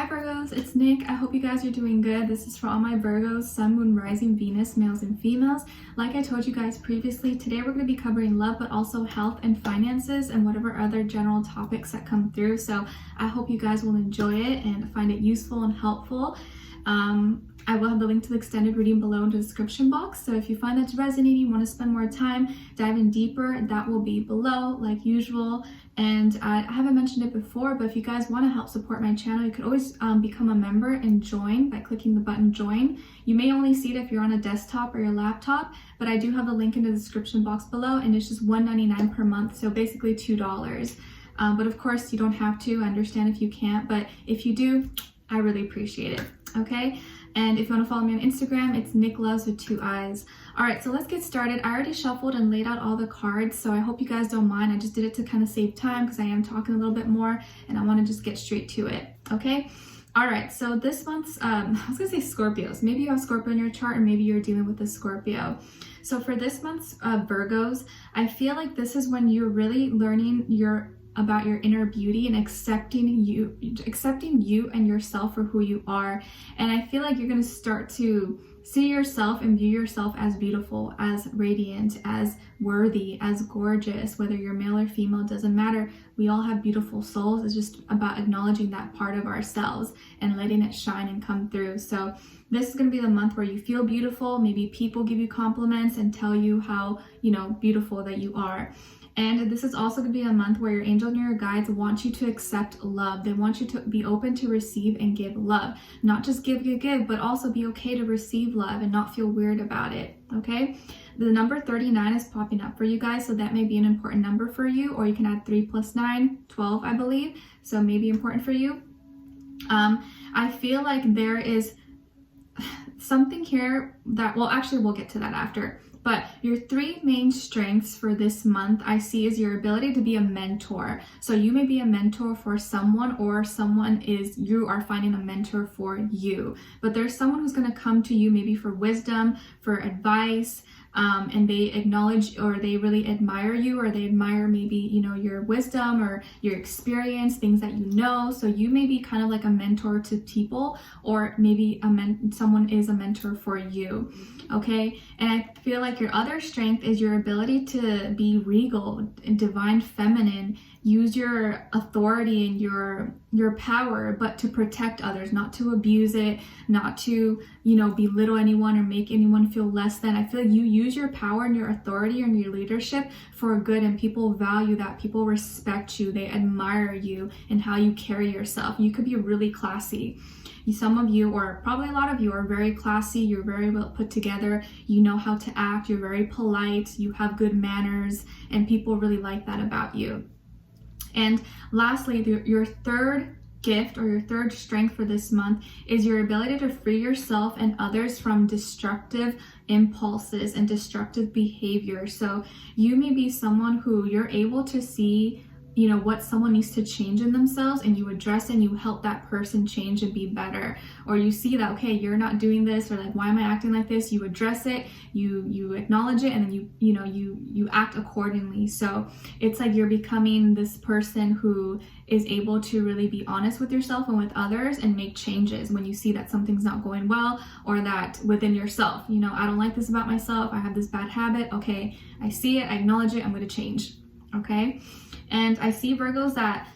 Hi Virgos, it's Nick. I hope you guys are doing good. This is for all my Virgos, Sun, Moon, Rising, Venus, males and females. Like I told you guys previously, today we're going to be covering love, but also health and finances and whatever other general topics that come through. So I hope you guys will enjoy it and find it useful and helpful. I will have the link to the extended reading below in the description box. So if you find that's resonating, you want to spend more time, dive in deeper, that will be below like usual. And I haven't mentioned it before, but if you guys want to help support my channel, you could always become a member and join by clicking the button join. You may only see it if you're on a desktop or your laptop, but I do have the link in the description box below, and it's just $1.99 per month, so basically $2. But of course, you don't have to. I understand if you can't, but if you do, I really appreciate it. Okay? And if you want to follow me on Instagram, it's Nicloves with 2 eyes. All right, so let's get started. I already shuffled and laid out all the cards, so I hope you guys don't mind. I just did it to kind of save time because I am talking a little bit more and I want to just get straight to it, okay? All right, so this month's, I was going to say Scorpios. Maybe you have Scorpio in your chart or maybe you're dealing with a Scorpio. So for this month's Virgos, I feel like this is when you're really learning about your inner beauty and accepting you and yourself for who you are. And I feel like you're going to start to see yourself and view yourself as beautiful, as radiant, as worthy, as gorgeous. Whether you're male or female, doesn't matter. We all have beautiful souls. It's just about acknowledging that part of ourselves and letting it shine and come through. So this is going to be the month where you feel beautiful. Maybe people give you compliments and tell you how, beautiful that you are. And this is also going to be a month where your angels and your guides want you to accept love. They want you to be open to receive and give love. Not just give, but also be okay to receive love and not feel weird about it, okay? The number 39 is popping up for you guys, so that may be an important number for you, or you can add 3 plus 9, 12, I believe. So maybe important for you. I feel like there is something here that, well, actually we'll get to that after. But your 3 main strengths for this month I see is your ability to be a mentor. So you may be a mentor for someone, or you are finding a mentor for you. But there's someone who's going to come to you maybe for wisdom, for advice, and they acknowledge or they really admire you, or they admire maybe, your wisdom or your experience, things that you know. So you may be kind of like a mentor to people, or maybe someone is a mentor for you. Okay, and I feel like your other strength is your ability to be regal and divine feminine. Use your authority and your power, but to protect others, not to abuse it, not to, belittle anyone or make anyone feel less than. I feel like you use your power and your authority and your leadership for good, and people value that. People respect you. They admire you and how you carry yourself. You could be really classy. Some of you, or probably a lot of you, are very classy. You're very well put together. You know how to act. You're very polite. You have good manners, and people really like that about you. And lastly, your third gift or your third strength for this month is your ability to free yourself and others from destructive impulses and destructive behavior. So you may be someone who you're able to see what someone needs to change in themselves, and you address it and you help that person change and be better. Or you see that, okay, you're not doing this, or like, why am I acting like this? You address it, you acknowledge it, and then you act accordingly. So it's like you're becoming this person who is able to really be honest with yourself and with others and make changes when you see that something's not going well, or that within yourself, I don't like this about myself. I have this bad habit. Okay, I see it, I acknowledge it, I'm going to change. Okay. And I see, Virgos, that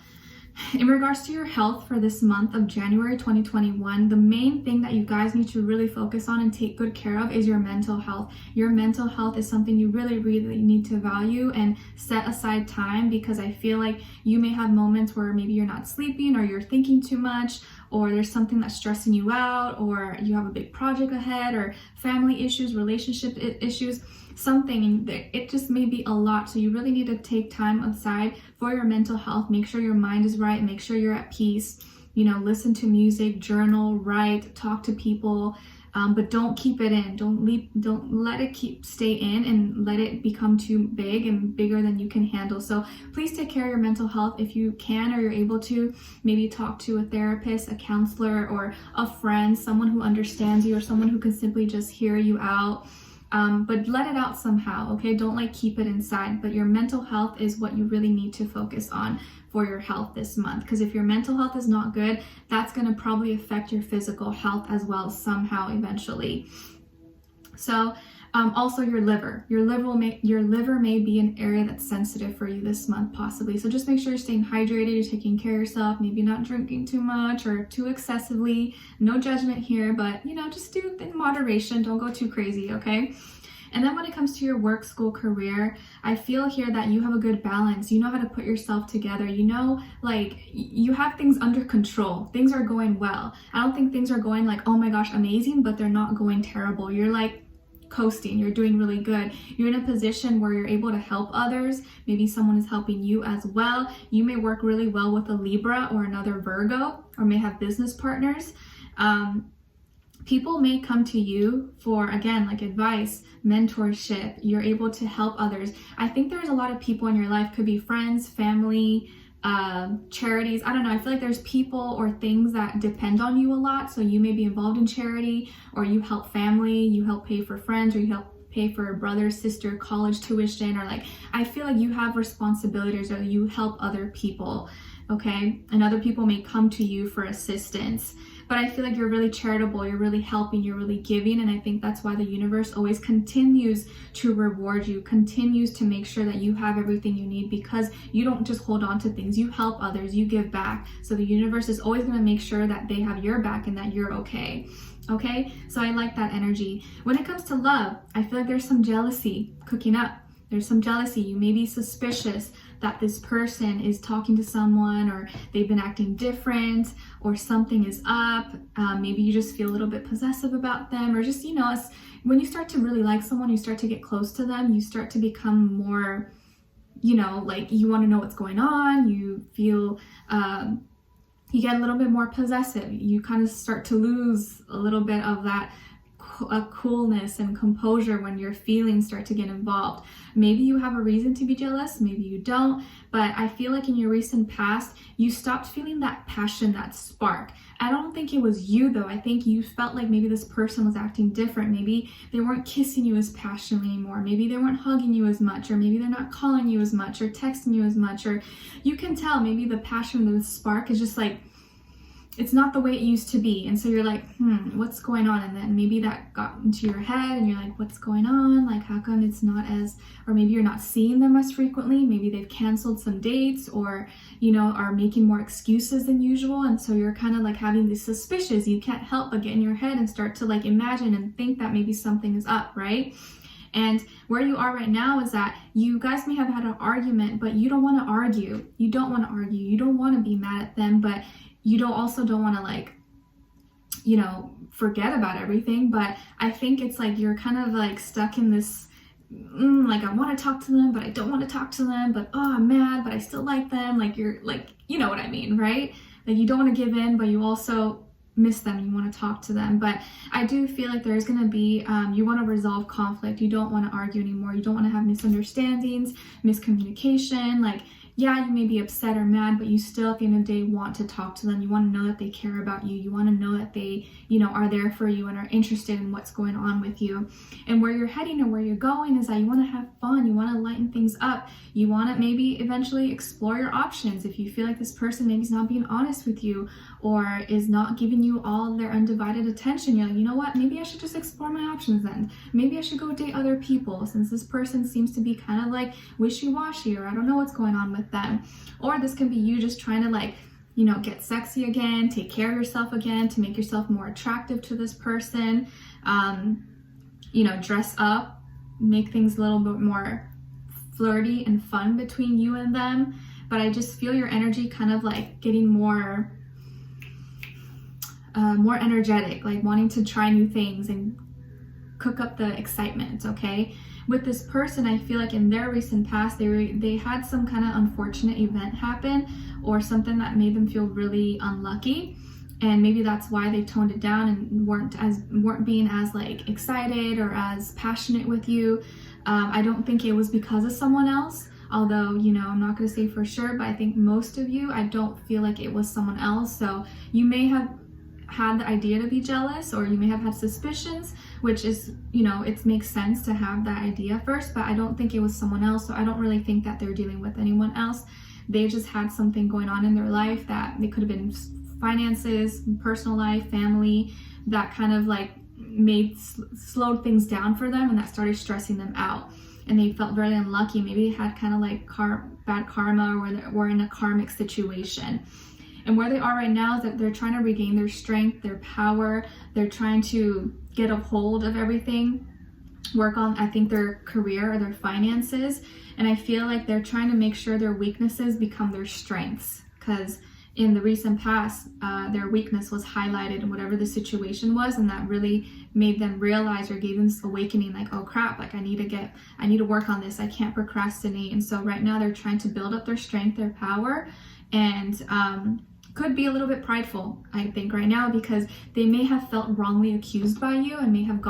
in regards to your health for this month of January 2021, the main thing that you guys need to really focus on and take good care of is your mental health. Your mental health is something you really, really need to value and set aside time, because I feel like you may have moments where maybe you're not sleeping, or you're thinking too much, or there's something that's stressing you out, or you have a big project ahead, or family issues, relationship issues, something. It just may be a lot. So you really need to take time aside for your mental health. Make sure your mind is right. Make sure you're at peace. Listen to music, journal, write, talk to people, but don't keep it in. Don't let it stay in and let it become too big and bigger than you can handle. So please take care of your mental health if you can, or you're able to. Maybe talk to a therapist, a counselor, or a friend, someone who understands you, or someone who can simply just hear you out. but let it out somehow, okay? Don't like keep it inside, but your mental health is what you really need to focus on for your health this month, because if your mental health is not good, that's going to probably affect your physical health as well somehow eventually. So also your liver may be an area that's sensitive for you this month possibly. So just make sure you're staying hydrated, you're taking care of yourself, maybe not drinking too much or too excessively. No judgment here, but just do it in moderation. Don't go too crazy, okay? And then when it comes to your work, school, career, I feel here that you have a good balance. You know how to put yourself together. Like you have things under control. Things are going well. I don't think things are going like, oh my gosh, amazing, but they're not going terrible. You're like coasting. You're doing really good. You're in a position where you're able to help others. Maybe someone is helping you as well. You may work really well with a Libra or another Virgo, or may have business partners. People may come to you for, again, like advice, mentorship. You're able to help others. I think there's a lot of people in your life, could be friends, family, charities. I don't know. I feel like there's people or things that depend on you a lot. So you may be involved in charity, or you help family, you help pay for friends, or you help pay for a brother, sister, college tuition, or like, I feel like you have responsibilities or you help other people. Okay. And other people may come to you for assistance. But I feel like you're really charitable, you're really helping, you're really giving. And I think that's why the universe always continues to reward you, continues to make sure that you have everything you need, because you don't just hold on to things, you help others, you give back. So the universe is always going to make sure that they have your back and that you're okay. Okay, so I like that energy. When it comes to love, I feel like there's some jealousy cooking up. There's some jealousy. You may be suspicious that this person is talking to someone, or they've been acting different, or something is up. Maybe you just feel a little bit possessive about them, or just, when you start to really like someone, you start to get close to them, you start to become more, like you want to know what's going on. You feel, you get a little bit more possessive. You kind of start to lose a little bit of that coolness and composure when your feelings start to get involved. Maybe you have a reason to be jealous, maybe you don't, but I feel like in your recent past, you stopped feeling that passion, that spark. I don't think it was you though. I think you felt like maybe this person was acting different. Maybe they weren't kissing you as passionately anymore. Maybe they weren't hugging you as much, or maybe they're not calling you as much or texting you as much, or you can tell maybe the passion, the spark is just like, it's not the way it used to be. And so you're like, what's going on? And then maybe that got into your head and you're like, what's going on? Like, how come it's not as, or maybe you're not seeing them as frequently. Maybe they've canceled some dates, or, are making more excuses than usual. And so you're kind of like having these suspicions. You can't help but get in your head and start to like imagine and think that maybe something is up, right? And where you are right now is that you guys may have had an argument, but you don't want to argue. You don't want to argue. You don't want to be mad at them, but you don't want to like, forget about everything. But I think it's like you're kind of like stuck in this, like I want to talk to them, but I don't want to talk to them, but I'm mad, but I still like them. Like you're like, you know what I mean, right? Like you don't want to give in, but you also miss them. You want to talk to them. But I do feel like there's going to be, you want to resolve conflict. You don't want to argue anymore. You don't want to have misunderstandings, miscommunication. Like, yeah, you may be upset or mad, but you still at the end of the day want to talk to them. You want to know that they care about you. You want to know that they, are there for you and are interested in what's going on with you. And where you're heading and where you're going is that you want to have fun. You want to lighten things up. You want to maybe eventually explore your options. If you feel like this person maybe is not being honest with you, or is not giving you all their undivided attention, you're like, you know what, maybe I should just explore my options then. Maybe I should go date other people, since this person seems to be kind of like wishy-washy, or I don't know what's going on with them. Or this can be you just trying to like, get sexy again, take care of yourself again, to make yourself more attractive to this person, dress up, make things a little bit more flirty and fun between you and them. But I just feel your energy kind of like getting more energetic, like wanting to try new things and cook up the excitement, okay? With this person, I feel like in their recent past, they had some kind of unfortunate event happen, or something that made them feel really unlucky, and maybe that's why they toned it down and weren't being as like excited or as passionate with you. I don't think it was because of someone else, although I'm not going to say for sure, but I think most of you, I don't feel like it was someone else. So you may have had the idea to be jealous, or you may have had suspicions, which is, you know, it makes sense to have that idea first, but I don't think it was someone else. So I don't really think that they're dealing with anyone else. They just had something going on in their life that it could have been finances, personal life, family, that kind of like slowed things down for them, and that started stressing them out. And they felt very unlucky. Maybe they had kind of like bad karma, or they were in a karmic situation. And where they are right now is that they're trying to regain their strength, their power. They're trying to get a hold of everything, work on, I think, their career or their finances. And I feel like they're trying to make sure their weaknesses become their strengths, because in the recent past, their weakness was highlighted in whatever the situation was, and that really made them realize, or gave them this awakening, like, oh crap, like I need to work on this. I can't procrastinate. And so right now they're trying to build up their strength, their power, and could be a little bit prideful, I think, right now, because they may have felt wrongly accused by you and may have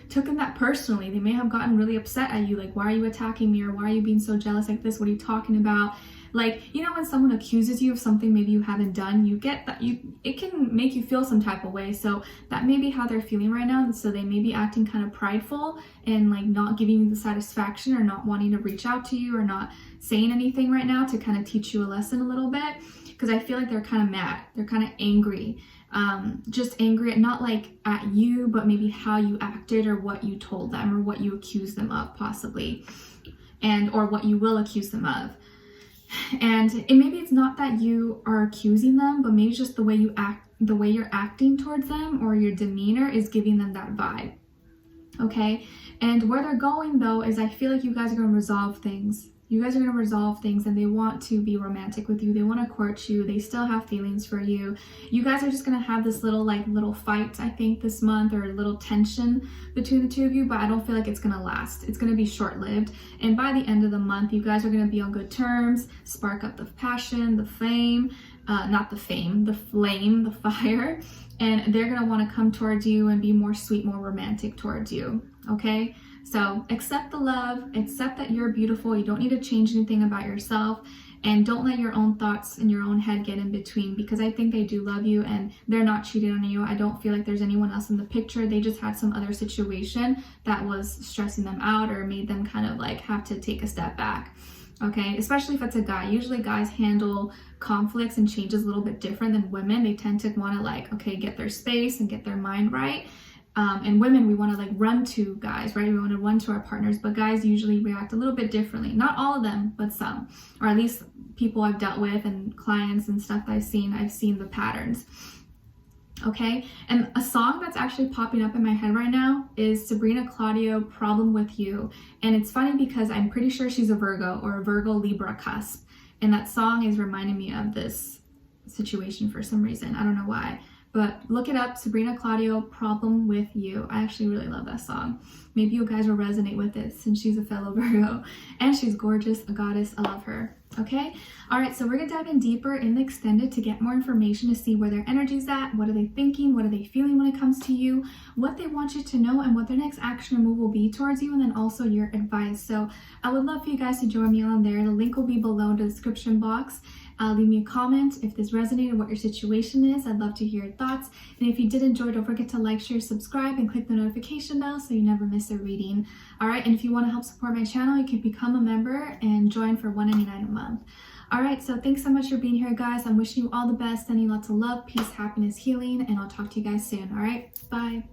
taken that personally. They may have gotten really upset at you, like, why are you attacking me, or why are you being so jealous like this? What are you talking about? Like, you know, when someone accuses you of something maybe you haven't done, you get that it can make you feel some type of way. So that may be how they're feeling right now. And so they may be acting kind of prideful and like not giving you the satisfaction, or not wanting to reach out to you, or not saying anything right now to kind of teach you a lesson a little bit. Because I feel like they're kind of mad. They're kind of angry. Just angry, not like at you, but maybe how you acted, or what you told them, or what you accused them of possibly, or what you will accuse them of. And maybe it's not that you are accusing them, but maybe just the way you act, the way you're acting towards them, or your demeanor is giving them that vibe. Okay? And where they're going though is, I feel like you guys are going to resolve things. You guys are going to resolve things, and they want to be romantic with you. They want to court you. They still have feelings for you. You guys are just going to have this little fight, I think, this month, or a little tension between the two of you, but I don't feel like it's going to last. It's going to be short-lived. And by the end of the month, you guys are going to be on good terms, spark up the passion, the flame, the flame, the fire, and they're going to want to come towards you and be more sweet, more romantic towards you. Okay? So accept the love, accept that you're beautiful. You don't need to change anything about yourself, and don't let your own thoughts in your own head get in between, because I think they do love you and they're not cheating on you. I don't feel like there's anyone else in the picture. They just had some other situation that was stressing them out, or made them kind of like have to take a step back. Okay, especially if it's a guy. Usually guys handle conflicts and changes a little bit different than women. They tend to want to like, okay, get their space and get their mind right. And women, we want to like run to guys, right? We want to run to our partners, but guys usually react a little bit differently. Not all of them, but some, or at least people I've dealt with and clients and stuff that I've seen the patterns. Okay, and a song that's actually popping up in my head right now is Sabrina Claudio, Problem With You. And it's funny because I'm pretty sure she's a Virgo, or a Virgo Libra cusp. And that song is reminding me of this situation for some reason. I don't know why. But look it up, Sabrina Claudio, Problem With You. I actually really love that song. Maybe you guys will resonate with it, since she's a fellow Virgo. And she's gorgeous, a goddess. I love her. Okay? Alright, so we're going to dive in deeper in the extended to get more information, to see where their energy's at, what are they thinking, what are they feeling when it comes to you, what they want you to know, and what their next action or move will be towards you, and then also your advice. So I would love for you guys to join me on there. The link will be below in the description box. Leave me a comment if this resonated, what your situation is. I'd love to hear your thoughts. And if you did enjoy, don't forget to like, share, subscribe, and click the notification bell so you never miss a reading. All right, and if you want to help support my channel, you can become a member and join for $1.99 a month. All right, so thanks so much for being here, guys. I'm wishing you all the best, sending lots of love, peace, happiness, healing, and I'll talk to you guys soon. All right, bye.